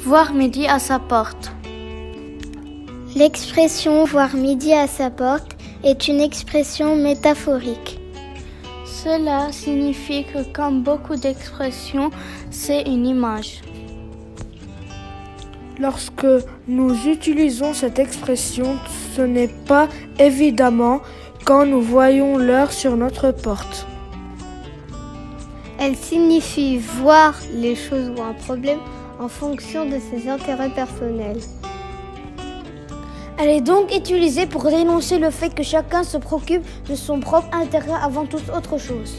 voir midi à sa porte. L'expression « voir midi à sa porte » est une expression métaphorique. Cela signifie que, comme beaucoup d'expressions, c'est une image. Lorsque nous utilisons cette expression, ce n'est pas évidemment quand nous voyons l'heure sur notre porte. Elle signifie voir les choses ou un problème en fonction de ses intérêts personnels. Elle est donc utilisée pour dénoncer le fait que chacun se préoccupe de son propre intérêt avant toute autre chose.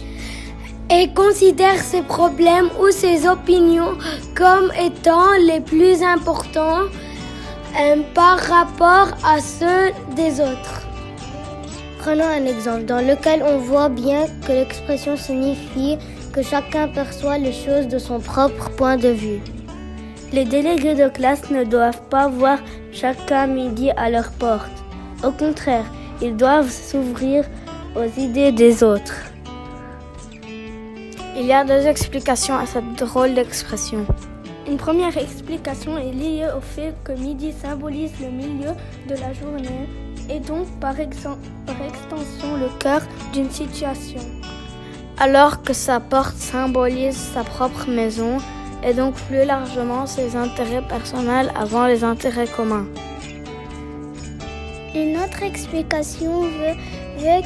Et considère ses problèmes ou ses opinions comme étant les plus importants par rapport à ceux des autres. Prenons un exemple dans lequel on voit bien que l'expression signifie que chacun perçoit les choses de son propre point de vue. Les délégués de classe ne doivent pas voir chacun midi à leur porte. Au contraire, ils doivent s'ouvrir aux idées des autres. Il y a deux explications à cette drôle d'expression. Une première explication est liée au fait que midi symbolise le milieu de la journée et donc par extension le cœur d'une situation. Alors que sa porte symbolise sa propre maison et donc plus largement ses intérêts personnels avant les intérêts communs. Une autre explication veut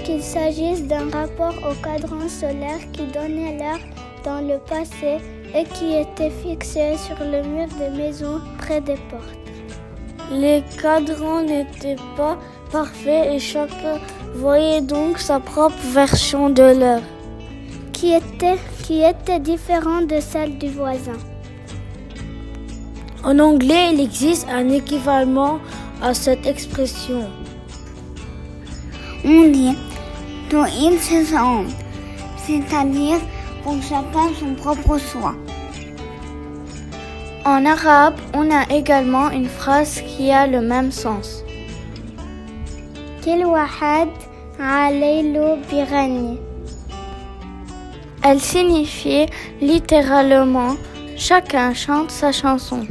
qu'il s'agisse d'un rapport au cadran solaire qui donnait l'heure dans le passé et qui était fixé sur le mur des maisons près des portes. Les cadrans n'étaient pas parfaits et chacun voyait donc sa propre version de l'heure, qui était différente de celle du voisin. En anglais, il existe un équivalent à cette expression. On dit to each his own, c'est-à-dire pour chacun son propre soi. En arabe, on a également une phrase qui a le même sens. Kil wahad alaylo birani. Elle signifie littéralement « chacun chante sa chanson ».